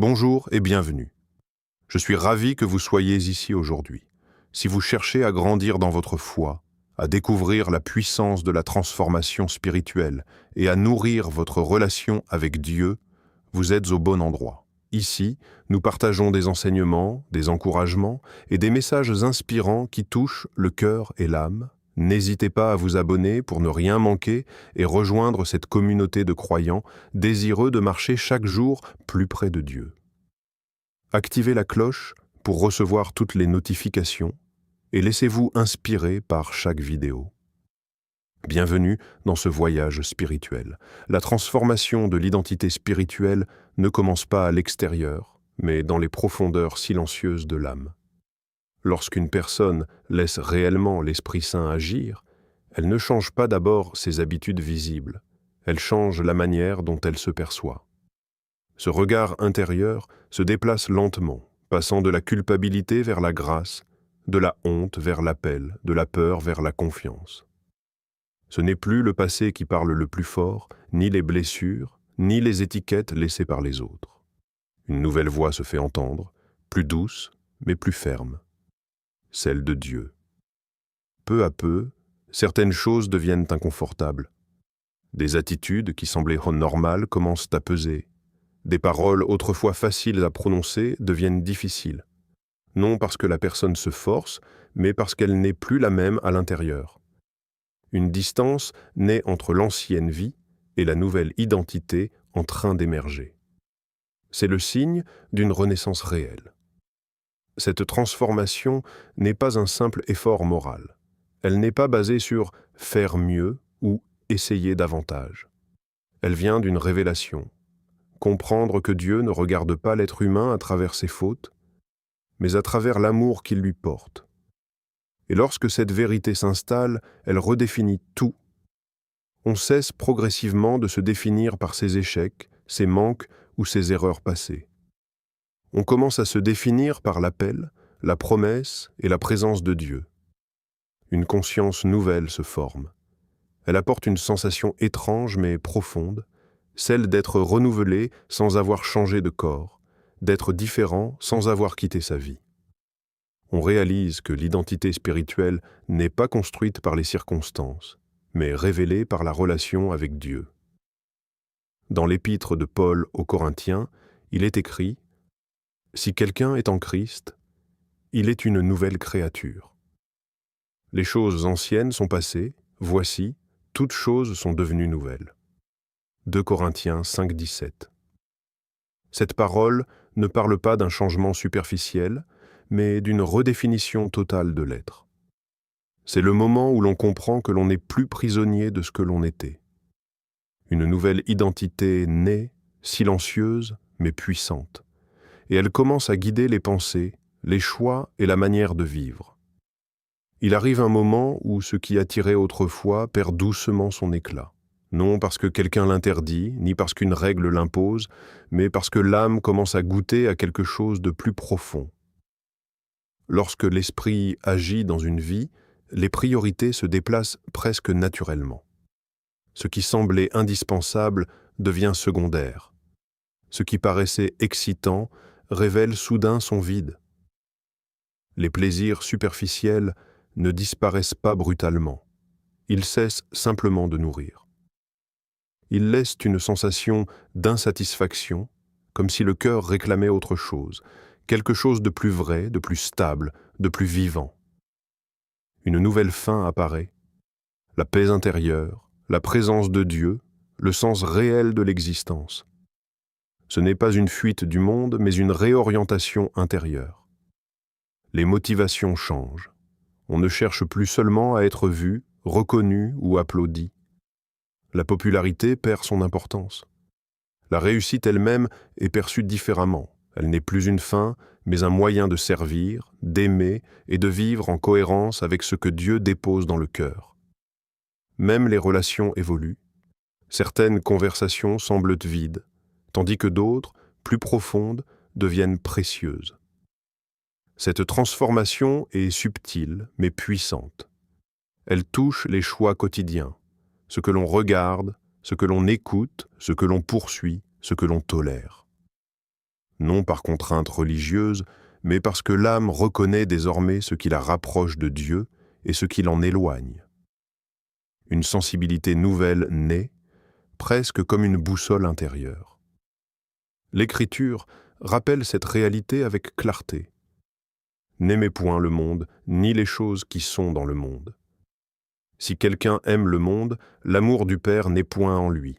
Bonjour et bienvenue. Je suis ravi que vous soyez ici aujourd'hui. Si vous cherchez à grandir dans votre foi, à découvrir la puissance de la transformation spirituelle et à nourrir votre relation avec Dieu, vous êtes au bon endroit. Ici, nous partageons des enseignements, des encouragements et des messages inspirants qui touchent le cœur et l'âme. N'hésitez pas à vous abonner pour ne rien manquer et rejoindre cette communauté de croyants désireux de marcher chaque jour plus près de Dieu. Activez la cloche pour recevoir toutes les notifications et laissez-vous inspirer par chaque vidéo. Bienvenue dans ce voyage spirituel. La transformation de l'identité spirituelle ne commence pas à l'extérieur, mais dans les profondeurs silencieuses de l'âme. Lorsqu'une personne laisse réellement l'Esprit Saint agir, elle ne change pas d'abord ses habitudes visibles, elle change la manière dont elle se perçoit. Ce regard intérieur se déplace lentement, passant de la culpabilité vers la grâce, de la honte vers l'appel, de la peur vers la confiance. Ce n'est plus le passé qui parle le plus fort, ni les blessures, ni les étiquettes laissées par les autres. Une nouvelle voix se fait entendre, plus douce, mais plus ferme, celle de Dieu. Peu à peu, certaines choses deviennent inconfortables. Des attitudes qui semblaient normales commencent à peser. Des paroles autrefois faciles à prononcer deviennent difficiles. Non parce que la personne se force, mais parce qu'elle n'est plus la même à l'intérieur. Une distance naît entre l'ancienne vie et la nouvelle identité en train d'émerger. C'est le signe d'une renaissance réelle. Cette transformation n'est pas un simple effort moral. Elle n'est pas basée sur « faire mieux » ou « essayer davantage ». Elle vient d'une révélation. Comprendre que Dieu ne regarde pas l'être humain à travers ses fautes, mais à travers l'amour qu'il lui porte. Et lorsque cette vérité s'installe, elle redéfinit tout. On cesse progressivement de se définir par ses échecs, ses manques ou ses erreurs passées. On commence à se définir par l'appel, la promesse et la présence de Dieu. Une conscience nouvelle se forme. Elle apporte une sensation étrange mais profonde, celle d'être renouvelé sans avoir changé de corps, d'être différent sans avoir quitté sa vie. On réalise que l'identité spirituelle n'est pas construite par les circonstances, mais révélée par la relation avec Dieu. Dans l'épître de Paul aux Corinthiens, il est écrit « Si quelqu'un est en Christ, il est une nouvelle créature. Les choses anciennes sont passées, voici, toutes choses sont devenues nouvelles. » 2 Corinthiens 5, 17. Cette parole ne parle pas d'un changement superficiel, mais d'une redéfinition totale de l'être. C'est le moment où l'on comprend que l'on n'est plus prisonnier de ce que l'on était. Une nouvelle identité naît, silencieuse mais puissante, et elle commence à guider les pensées, les choix et la manière de vivre. Il arrive un moment où ce qui attirait autrefois perd doucement son éclat. Non parce que quelqu'un l'interdit, ni parce qu'une règle l'impose, mais parce que l'âme commence à goûter à quelque chose de plus profond. Lorsque l'esprit agit dans une vie, les priorités se déplacent presque naturellement. Ce qui semblait indispensable devient secondaire. Ce qui paraissait excitant révèle soudain son vide. Les plaisirs superficiels ne disparaissent pas brutalement. Ils cessent simplement de nourrir. Ils laissent une sensation d'insatisfaction, comme si le cœur réclamait autre chose, quelque chose de plus vrai, de plus stable, de plus vivant. Une nouvelle fin apparaît, la paix intérieure, la présence de Dieu, le sens réel de l'existence. Ce n'est pas une fuite du monde, mais une réorientation intérieure. Les motivations changent. On ne cherche plus seulement à être vu, reconnu ou applaudi. La popularité perd son importance. La réussite elle-même est perçue différemment. Elle n'est plus une fin, mais un moyen de servir, d'aimer et de vivre en cohérence avec ce que Dieu dépose dans le cœur. Même les relations évoluent. Certaines conversations semblent vides, tandis que d'autres, plus profondes, deviennent précieuses. Cette transformation est subtile, mais puissante. Elle touche les choix quotidiens, ce que l'on regarde, ce que l'on écoute, ce que l'on poursuit, ce que l'on tolère. non par contrainte religieuse, mais parce que l'âme reconnaît désormais ce qui la rapproche de Dieu et ce qui l'en éloigne. Une sensibilité nouvelle naît, presque comme une boussole intérieure. L'Écriture rappelle cette réalité avec clarté. N'aimez point le monde, ni les choses qui sont dans le monde. Si quelqu'un aime le monde, l'amour du Père n'est point en lui.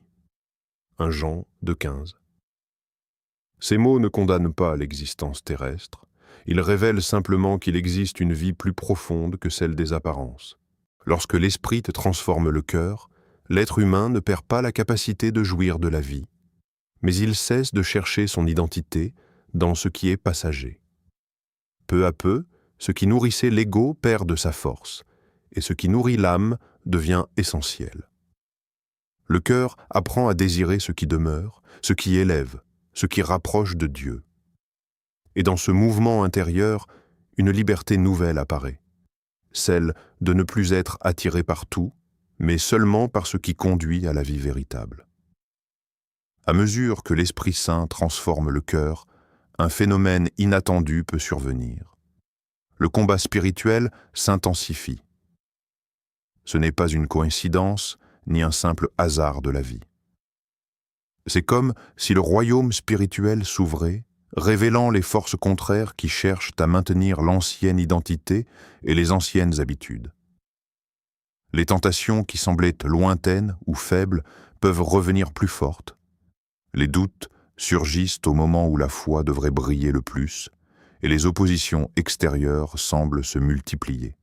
1 Jean 2,15. Ces mots ne condamnent pas l'existence terrestre, ils révèlent simplement qu'il existe une vie plus profonde que celle des apparences. Lorsque l'esprit te transforme le cœur, l'être humain ne perd pas la capacité de jouir de la vie, mais il cesse de chercher son identité dans ce qui est passager. Peu à peu, ce qui nourrissait l'ego perd de sa force, et ce qui nourrit l'âme devient essentiel. Le cœur apprend à désirer ce qui demeure, ce qui élève, ce qui rapproche de Dieu. Et dans ce mouvement intérieur, une liberté nouvelle apparaît, celle de ne plus être attiré par tout, mais seulement par ce qui conduit à la vie véritable. À mesure que l'Esprit Saint transforme le cœur, un phénomène inattendu peut survenir. Le combat spirituel s'intensifie. Ce n'est pas une coïncidence, ni un simple hasard de la vie. C'est comme si le royaume spirituel s'ouvrait, révélant les forces contraires qui cherchent à maintenir l'ancienne identité et les anciennes habitudes. Les tentations qui semblaient lointaines ou faibles peuvent revenir plus fortes. Les doutes surgissent au moment où la foi devrait briller le plus, et les oppositions extérieures semblent se multiplier.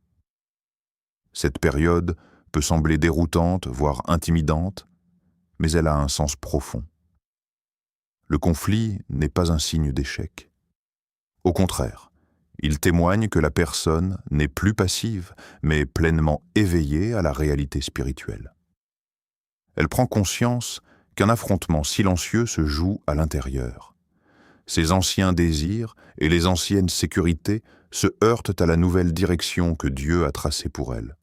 Cette période peut sembler déroutante, voire intimidante, mais elle a un sens profond. Le conflit n'est pas un signe d'échec. Au contraire, il témoigne que la personne n'est plus passive, mais pleinement éveillée à la réalité spirituelle. Elle prend conscience qu'un affrontement silencieux se joue à l'intérieur. Ses anciens désirs et les anciennes sécurités se heurtent à la nouvelle direction que Dieu a tracée pour elle.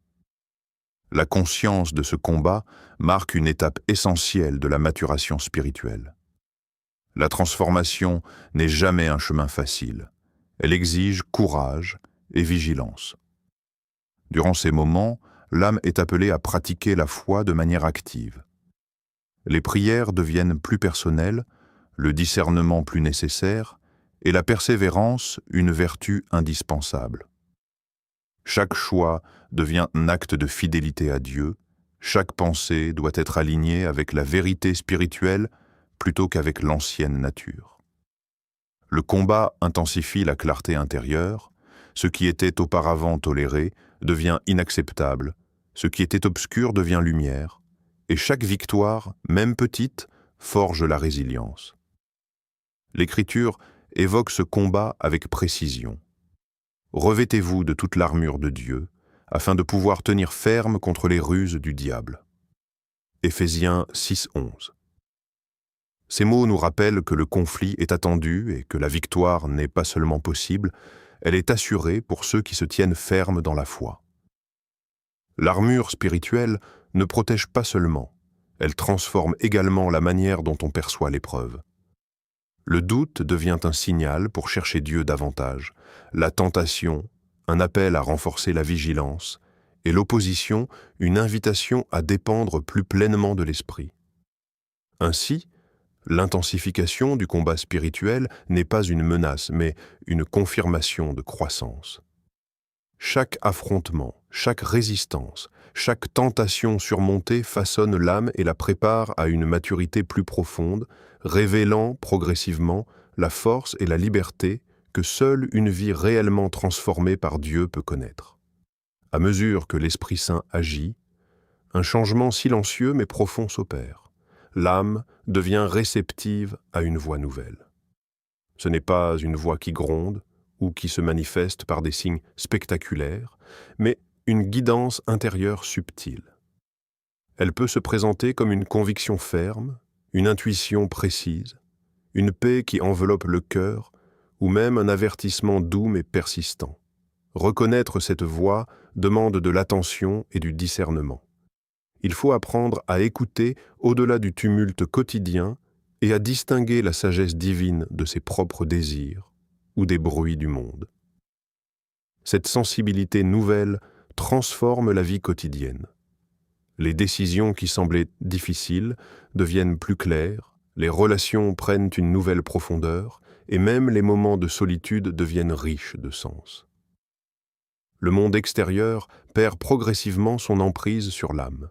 La conscience de ce combat marque une étape essentielle de la maturation spirituelle. La transformation n'est jamais un chemin facile. Elle exige courage et vigilance. Durant ces moments, l'âme est appelée à pratiquer la foi de manière active. Les prières deviennent plus personnelles, le discernement plus nécessaire et la persévérance une vertu indispensable. Chaque choix devient un acte de fidélité à Dieu, chaque pensée doit être alignée avec la vérité spirituelle plutôt qu'avec l'ancienne nature. Le combat intensifie la clarté intérieure, ce qui était auparavant toléré devient inacceptable, ce qui était obscur devient lumière, et chaque victoire, même petite, forge la résilience. L'Écriture évoque ce combat avec précision. Revêtez-vous de toute l'armure de Dieu, afin de pouvoir tenir ferme contre les ruses du diable. Éphésiens 6:11. Ces mots nous rappellent que le conflit est attendu et que la victoire n'est pas seulement possible, elle est assurée pour ceux qui se tiennent fermes dans la foi. L'armure spirituelle ne protège pas seulement, elle transforme également la manière dont on perçoit l'épreuve. Le doute devient un signal pour chercher Dieu davantage, la tentation, un appel à renforcer la vigilance, et l'opposition, une invitation à dépendre plus pleinement de l'esprit. Ainsi, l'intensification du combat spirituel n'est pas une menace, mais une confirmation de croissance. Chaque affrontement, chaque résistance, chaque tentation surmontée façonne l'âme et la prépare à une maturité plus profonde, révélant progressivement la force et la liberté que seule une vie réellement transformée par Dieu peut connaître. À mesure que l'Esprit Saint agit, un changement silencieux mais profond s'opère. L'âme devient réceptive à une voix nouvelle. Ce n'est pas une voix qui gronde ou qui se manifeste par des signes spectaculaires, mais une guidance intérieure subtile. Elle peut se présenter comme une conviction ferme, une intuition précise, une paix qui enveloppe le cœur, ou même un avertissement doux mais persistant. Reconnaître cette voix demande de l'attention et du discernement. Il faut apprendre à écouter au-delà du tumulte quotidien et à distinguer la sagesse divine de ses propres désirs ou des bruits du monde. Cette sensibilité nouvelle transforme la vie quotidienne. Les décisions qui semblaient difficiles deviennent plus claires, les relations prennent une nouvelle profondeur, et même les moments de solitude deviennent riches de sens. Le monde extérieur perd progressivement son emprise sur l'âme.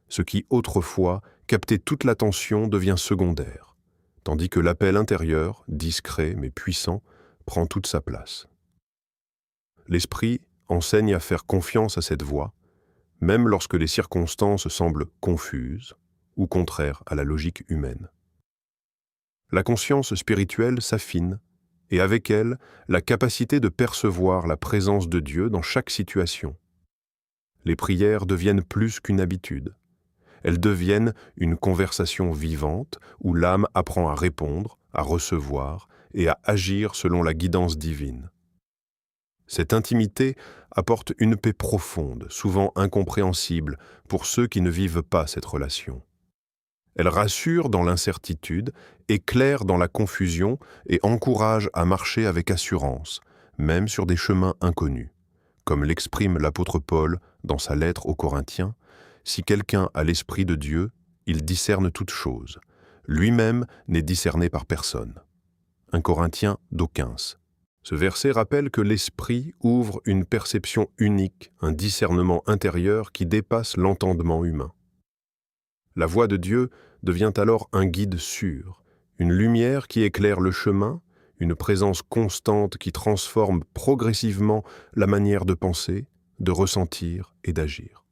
Ce qui autrefois captait toute l'attention devient secondaire, tandis que l'appel intérieur, discret mais puissant, prend toute sa place. L'esprit enseigne à faire confiance à cette voie, même lorsque les circonstances semblent confuses ou contraires à la logique humaine. La conscience spirituelle s'affine, et avec elle, la capacité de percevoir la présence de Dieu dans chaque situation. Les prières deviennent plus qu'une habitude. Elles deviennent une conversation vivante où l'âme apprend à répondre, à recevoir et à agir selon la guidance divine. Cette intimité apporte une paix profonde, souvent incompréhensible pour ceux qui ne vivent pas cette relation. Elle rassure dans l'incertitude, éclaire dans la confusion et encourage à marcher avec assurance, même sur des chemins inconnus. Comme l'exprime l'apôtre Paul dans sa lettre aux Corinthiens, « Si quelqu'un a l'Esprit de Dieu, il discerne toutes choses. Lui-même n'est discerné par personne. » 1 Corinthiens 2,15. Ce verset rappelle que l'Esprit ouvre une perception unique, un discernement intérieur qui dépasse l'entendement humain. La voix de Dieu devient alors un guide sûr, une lumière qui éclaire le chemin, une présence constante qui transforme progressivement la manière de penser, de ressentir et d'agir.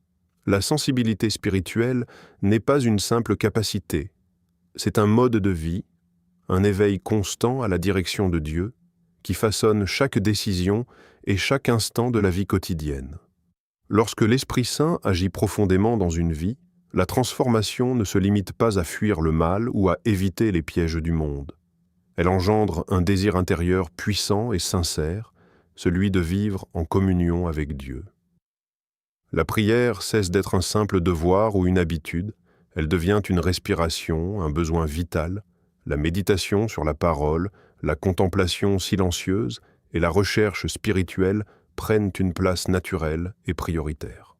La sensibilité spirituelle n'est pas une simple capacité, c'est un mode de vie, un éveil constant à la direction de Dieu qui façonne chaque décision et chaque instant de la vie quotidienne. Lorsque l'Esprit Saint agit profondément dans une vie, la transformation ne se limite pas à fuir le mal ou à éviter les pièges du monde. Elle engendre un désir intérieur puissant et sincère, celui de vivre en communion avec Dieu. La prière cesse d'être un simple devoir ou une habitude, elle devient une respiration, un besoin vital, la méditation sur la parole, la contemplation silencieuse et la recherche spirituelle prennent une place naturelle et prioritaire.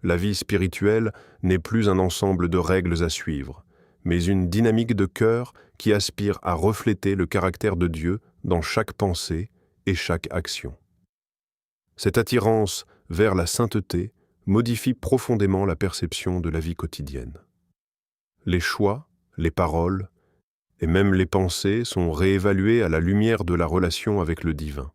La vie spirituelle n'est plus un ensemble de règles à suivre, mais une dynamique de cœur qui aspire à refléter le caractère de Dieu dans chaque pensée et chaque action. Cette attirance vers la sainteté modifie profondément la perception de la vie quotidienne. Les choix, les paroles et même les pensées sont réévalués à la lumière de la relation avec le divin.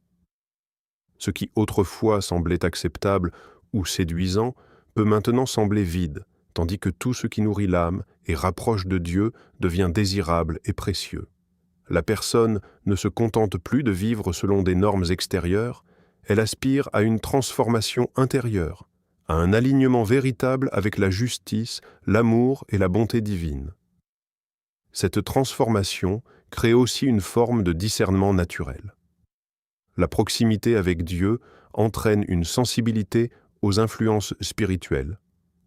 Ce qui autrefois semblait acceptable ou séduisant peut maintenant sembler vide, tandis que tout ce qui nourrit l'âme et rapproche de Dieu devient désirable et précieux. La personne ne se contente plus de vivre selon des normes extérieures, elle aspire à une transformation intérieure, à un alignement véritable avec la justice, l'amour et la bonté divine. Cette transformation crée aussi une forme de discernement naturel. La proximité avec Dieu entraîne une sensibilité aux influences spirituelles,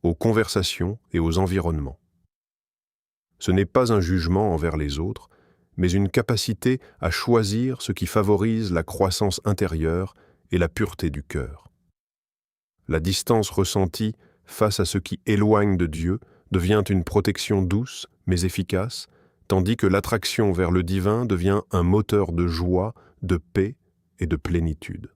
aux conversations et aux environnements. Ce n'est pas un jugement envers les autres, mais une capacité à choisir ce qui favorise la croissance intérieure et la pureté du cœur. La distance ressentie face à ce qui éloigne de Dieu devient une protection douce mais efficace, tandis que l'attraction vers le divin devient un moteur de joie, de paix et de plénitude.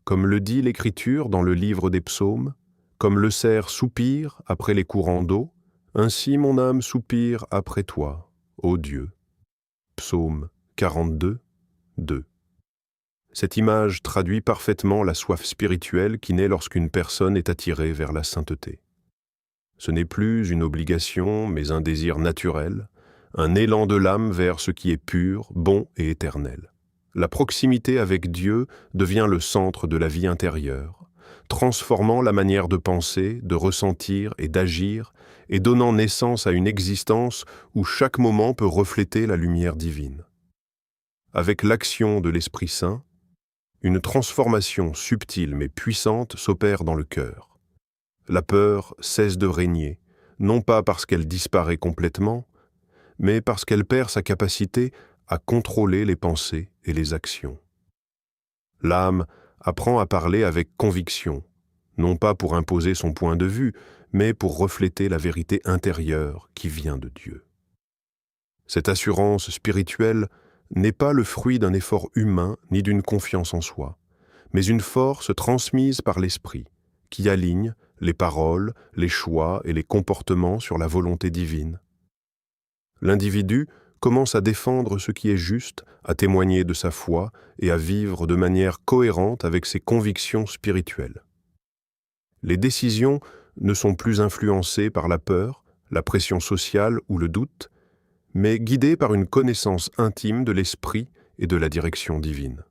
Comme le dit l'Écriture dans le livre des Psaumes, « Comme le cerf soupire après les courants d'eau, ainsi mon âme soupire après toi, ô Dieu. » Psaume 42, 2. Cette image traduit parfaitement la soif spirituelle qui naît lorsqu'une personne est attirée vers la sainteté. Ce n'est plus une obligation, mais un désir naturel, un élan de l'âme vers ce qui est pur, bon et éternel. La proximité avec Dieu devient le centre de la vie intérieure, transformant la manière de penser, de ressentir et d'agir, et donnant naissance à une existence où chaque moment peut refléter la lumière divine. Avec l'action de l'Esprit Saint, une transformation subtile mais puissante s'opère dans le cœur. La peur cesse de régner, non pas parce qu'elle disparaît complètement, mais parce qu'elle perd sa capacité à contrôler les pensées et les actions. L'âme apprend à parler avec conviction, non pas pour imposer son point de vue, mais pour refléter la vérité intérieure qui vient de Dieu. Cette assurance spirituelle n'est pas le fruit d'un effort humain ni d'une confiance en soi, mais une force transmise par l'Esprit, qui aligne les paroles, les choix et les comportements sur la volonté divine. L'individu commence à défendre ce qui est juste, à témoigner de sa foi et à vivre de manière cohérente avec ses convictions spirituelles. Les décisions ne sont plus influencées par la peur, la pression sociale ou le doute, mais guidées par une connaissance intime de l'esprit et de la direction divine.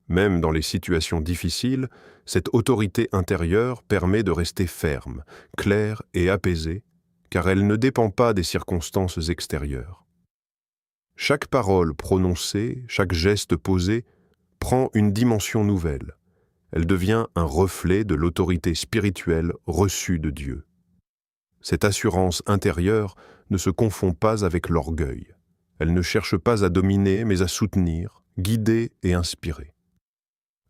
Même dans les situations difficiles, cette autorité intérieure permet de rester ferme, claire et apaisée, car elle ne dépend pas des circonstances extérieures. Chaque parole prononcée, chaque geste posé, prend une dimension nouvelle. Elle devient un reflet de l'autorité spirituelle reçue de Dieu. Cette assurance intérieure ne se confond pas avec l'orgueil. Elle ne cherche pas à dominer, mais à soutenir, guider et inspirer.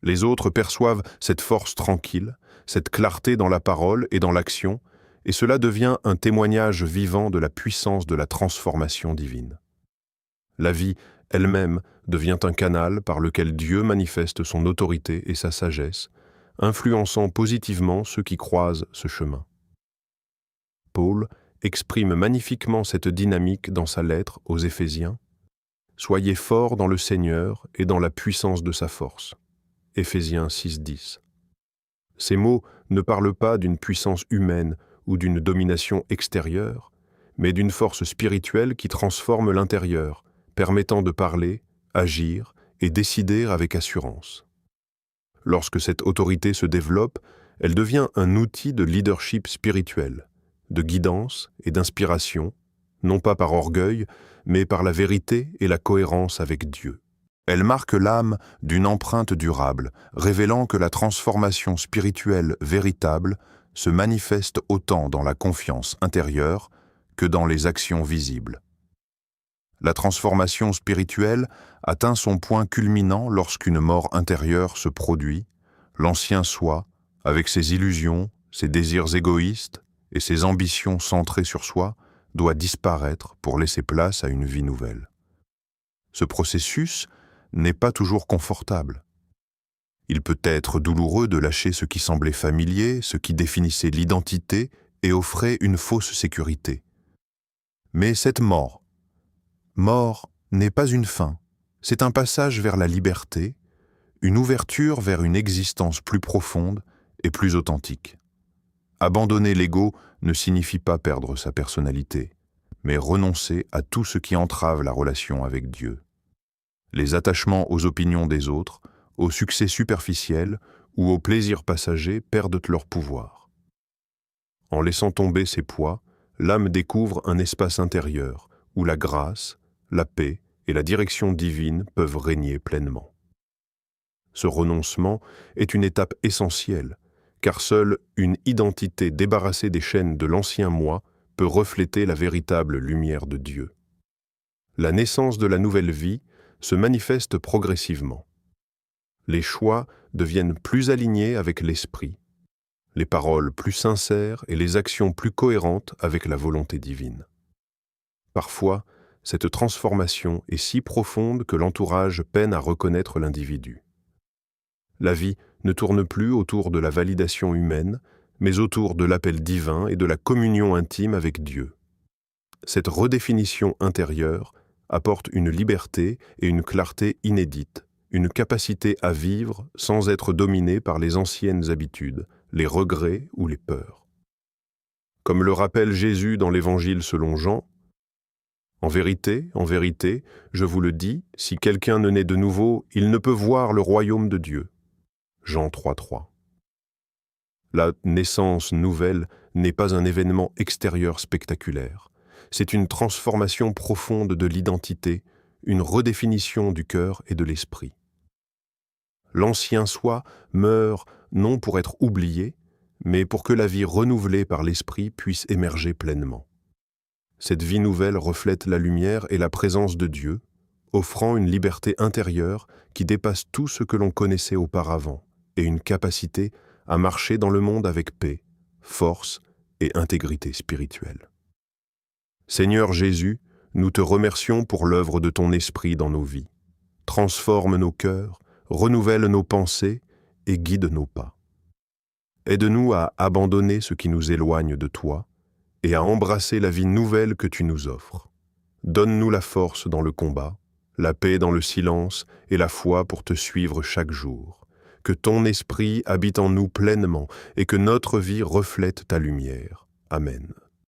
Les autres perçoivent cette force tranquille, cette clarté dans la parole et dans l'action, et cela devient un témoignage vivant de la puissance de la transformation divine. La vie elle-même devient un canal par lequel Dieu manifeste son autorité et sa sagesse, influençant positivement ceux qui croisent ce chemin. Paul exprime magnifiquement cette dynamique dans sa lettre aux Éphésiens. « Soyez forts dans le Seigneur et dans la puissance de sa force. » Éphésiens 6:10. Ces mots ne parlent pas d'une puissance humaine ou d'une domination extérieure, mais d'une force spirituelle qui transforme l'intérieur, permettant de parler, agir et décider avec assurance. Lorsque cette autorité se développe, elle devient un outil de leadership spirituel, de guidance et d'inspiration, non pas par orgueil, mais par la vérité et la cohérence avec Dieu. Elle marque l'âme d'une empreinte durable, révélant que la transformation spirituelle véritable se manifeste autant dans la confiance intérieure que dans les actions visibles. La transformation spirituelle atteint son point culminant lorsqu'une mort intérieure se produit, l'ancien soi, avec ses illusions, ses désirs égoïstes et ses ambitions centrées sur soi, doit disparaître pour laisser place à une vie nouvelle. Ce processus n'est pas toujours confortable. Il peut être douloureux de lâcher ce qui semblait familier, ce qui définissait l'identité et offrait une fausse sécurité. Mais cette mort n'est pas une fin, c'est un passage vers la liberté, une ouverture vers une existence plus profonde et plus authentique. Abandonner l'ego ne signifie pas perdre sa personnalité, mais renoncer à tout ce qui entrave la relation avec Dieu. Les attachements aux opinions des autres, au succès superficiel ou au plaisir passager perdent leur pouvoir. En laissant tomber ces poids, l'âme découvre un espace intérieur où la grâce, la paix et la direction divine peuvent régner pleinement. Ce renoncement est une étape essentielle, car seule une identité débarrassée des chaînes de l'ancien moi peut refléter la véritable lumière de Dieu. La naissance de la nouvelle vie se manifeste progressivement. Les choix deviennent plus alignés avec l'esprit, les paroles plus sincères et les actions plus cohérentes avec la volonté divine. Parfois, cette transformation est si profonde que l'entourage peine à reconnaître l'individu. La vie ne tourne plus autour de la validation humaine, mais autour de l'appel divin et de la communion intime avec Dieu. Cette redéfinition intérieure apporte une liberté et une clarté inédites, une capacité à vivre sans être dominé par les anciennes habitudes, les regrets ou les peurs. Comme le rappelle Jésus dans l'Évangile selon Jean, en vérité, je vous le dis, si quelqu'un ne naît de nouveau, il ne peut voir le royaume de Dieu. » Jean 3:3. La naissance nouvelle n'est pas un événement extérieur spectaculaire. C'est une transformation profonde de l'identité, une redéfinition du cœur et de l'esprit. L'ancien soi meurt non pour être oublié, mais pour que la vie renouvelée par l'esprit puisse émerger pleinement. Cette vie nouvelle reflète la lumière et la présence de Dieu, offrant une liberté intérieure qui dépasse tout ce que l'on connaissait auparavant et une capacité à marcher dans le monde avec paix, force et intégrité spirituelle. Seigneur Jésus, nous te remercions pour l'œuvre de ton Esprit dans nos vies. Transforme nos cœurs, renouvelle nos pensées et guide nos pas. Aide-nous à abandonner ce qui nous éloigne de toi et à embrasser la vie nouvelle que tu nous offres. Donne-nous la force dans le combat, la paix dans le silence et la foi pour te suivre chaque jour. Que ton esprit habite en nous pleinement et que notre vie reflète ta lumière. Amen.